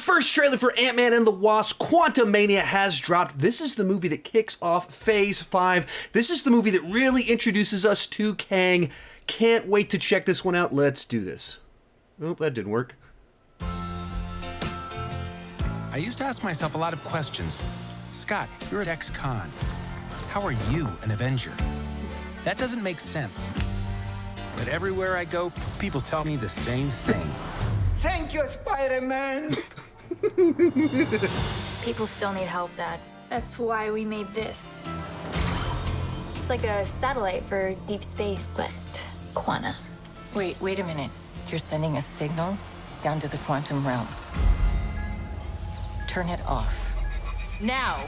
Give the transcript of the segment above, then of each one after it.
first trailer for Ant-Man and the Wasp, Quantumania, has dropped. This is the movie that kicks off Phase 5. This is the movie that really introduces us to Kang. Can't wait to check this one out. Let's do this. Oh, that didn't work. I used to ask myself a lot of questions. Scott, you're at ex-con. How are you an Avenger? That doesn't make sense. But everywhere I go, people tell me the same thing. Thank you, Spider-Man. People still need help, Dad. That's why we made this. It's like a satellite for deep space, but quantum. Wait a minute. You're sending a signal down to the quantum realm. Turn it off. Now!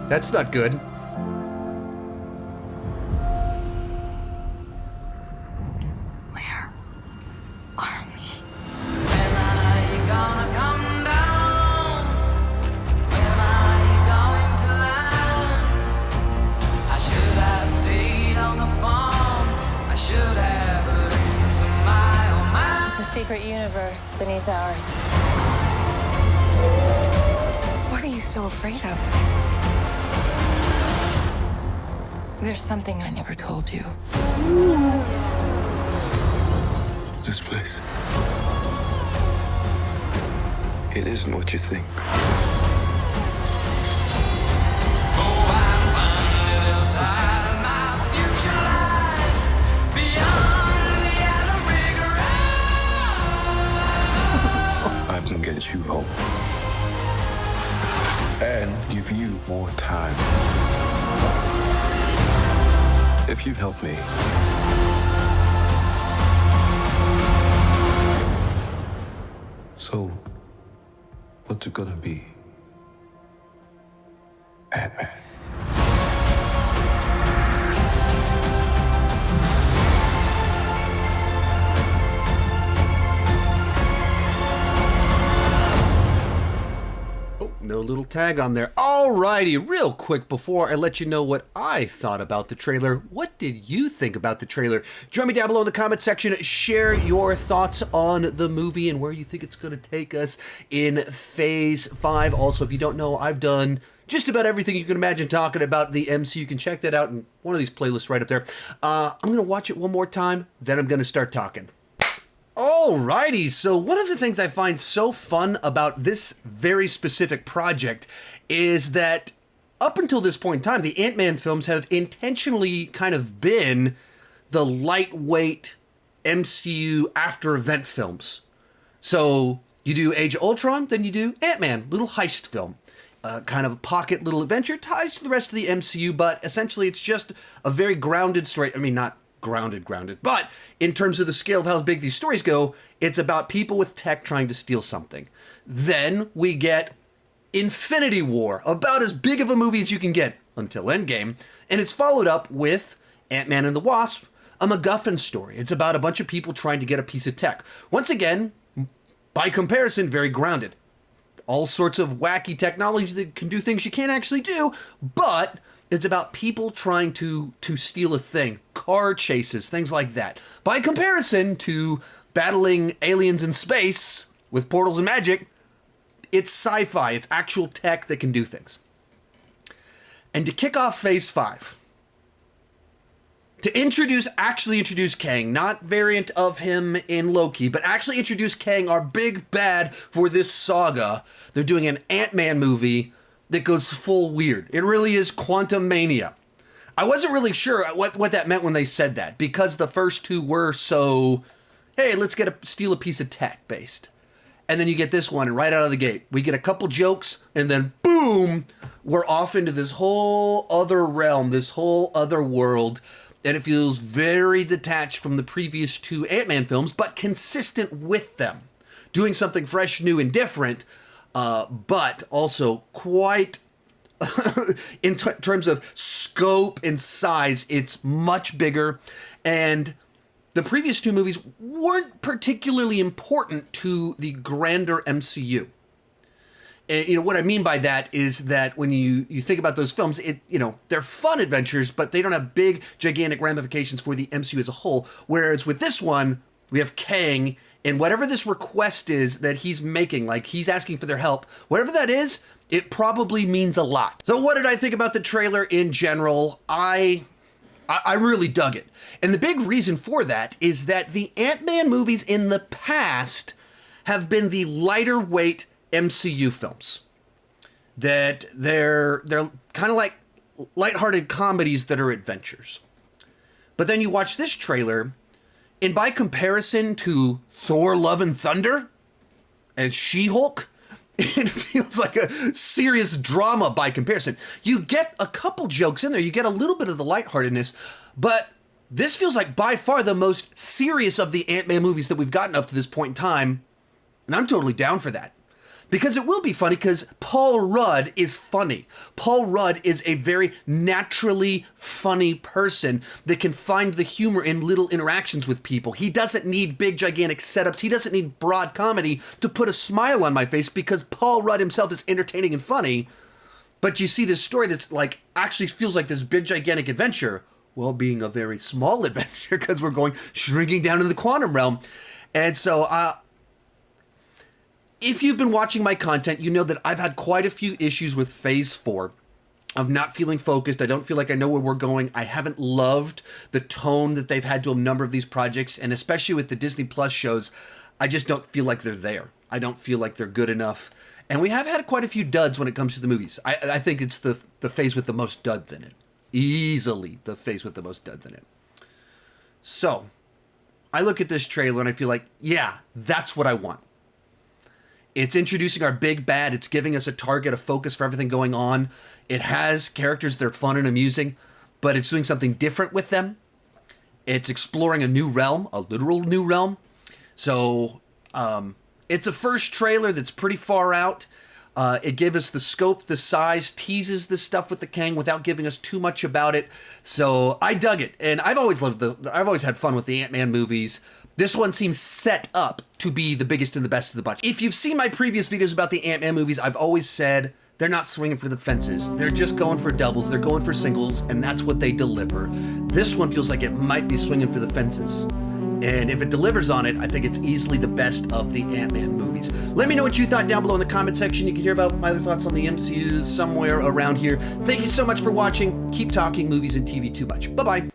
That's not good. Where are we? When are you gonna come down? When are you going to land? I should have stayed on the phone. I should have listened to my own mind. It's a secret universe beneath ours. What are you so afraid of? There's something I never told you. This place. It isn't what you think. Oh, I find it inside of my future lies beyond the yellow brick road. I can get you home. And give you more time. If you help me. So, what's it gonna be? Ant-Man. No little tag on there. Alrighty, real quick before I let you know what I thought about the trailer, what did you think about the trailer? Join me down below in the comment section. Share your thoughts on the movie and where you think it's going to take us in Phase 5. Also, if you don't know, I've done just about everything you can imagine talking about the MC. You can check that out in one of these playlists right up there. I'm going to watch it one more time, then I'm going to start talking. Alrighty, so one of the things I find so fun about this very specific project is that up until this point in time, the Ant-Man films have intentionally kind of been the lightweight MCU after-event films. So you do Age of Ultron, then you do Ant-Man, little heist film. Kind of a pocket little adventure, ties to the rest of the MCU, but essentially it's just a very grounded story. I mean, not grounded, but in terms of the scale of how big these stories go, it's about people with tech trying to steal something. Then we get Infinity War, about as big of a movie as you can get until Endgame, and it's followed up with Ant-Man and the Wasp, a MacGuffin story. It's about a bunch of people trying to get a piece of tech. Once again, by comparison, very grounded. All sorts of wacky technology that can do things you can't actually do, but it's about people trying to steal a thing, car chases, things like that. By comparison to battling aliens in space with portals and magic, it's sci-fi, it's actual tech that can do things. And to kick off Phase 5, to actually introduce Kang, not variant of him in Loki, but actually introduce Kang, our big bad for this saga, they're doing an Ant-Man movie that goes full weird. It really is Quantumania. I wasn't really sure what that meant when they said that, because the first two were so, hey, let's steal a piece of tech based. And then you get this one, and right out of the gate, we get a couple jokes, and then boom, we're off into this whole other realm, this whole other world, and it feels very detached from the previous two Ant-Man films, but consistent with them. Doing something fresh, new, and different, but also quite, in terms of scope and size, it's much bigger. And the previous two movies weren't particularly important to the grander MCU. And, what I mean by that is that when you think about those films, they're fun adventures, but they don't have big, gigantic ramifications for the MCU as a whole. Whereas with this one, we have Kang, and whatever this request is that he's making, like he's asking for their help, whatever that is, it probably means a lot. So what did I think about the trailer in general? I really dug it. And the big reason for that is that the Ant-Man movies in the past have been the lighter weight MCU films. That they're kind of like lighthearted comedies that are adventures. But then you watch this trailer, and by comparison to Thor: Love and Thunder and She-Hulk, it feels like a serious drama by comparison. You get a couple jokes in there, you get a little bit of the lightheartedness, but this feels like by far the most serious of the Ant-Man movies that we've gotten up to this point in time, and I'm totally down for that. Because it will be funny, because Paul Rudd is funny. Paul Rudd is a very naturally funny person that can find the humor in little interactions with people. He doesn't need big, gigantic setups. He doesn't need broad comedy to put a smile on my face, because Paul Rudd himself is entertaining and funny. But you see this story that's like actually feels like this big, gigantic adventure, while being a very small adventure, because we're shrinking down into the quantum realm. And so, if you've been watching my content, you know that I've had quite a few issues with Phase 4 of not feeling focused. I don't feel like I know where we're going. I haven't loved the tone that they've had to a number of these projects, and especially with the Disney Plus shows, I just don't feel like they're there. I don't feel like they're good enough. And we have had quite a few duds when it comes to the movies. I think it's the phase with the most duds in it. Easily the phase with the most duds in it. So, I look at this trailer and I feel like, yeah, that's what I want. It's introducing our big bad. It's giving us a target, a focus for everything going on. It has characters that are fun and amusing, but it's doing something different with them. It's exploring a new realm, a literal new realm. So, it's a first trailer that's pretty far out. It gave us the scope, the size, teases this stuff with the Kang without giving us too much about it. So I dug it, and I've always had fun with the Ant-Man movies. This one seems set up to be the biggest and the best of the bunch. If you've seen my previous videos about the Ant-Man movies, I've always said they're not swinging for the fences. They're just going for doubles. They're going for singles, and that's what they deliver. This one feels like it might be swinging for the fences. And if it delivers on it, I think it's easily the best of the Ant-Man movies. Let me know what you thought down below in the comment section. You can hear about my other thoughts on the MCU somewhere around here. Thank you so much for watching. Keep talking movies and TV too much. Bye-bye.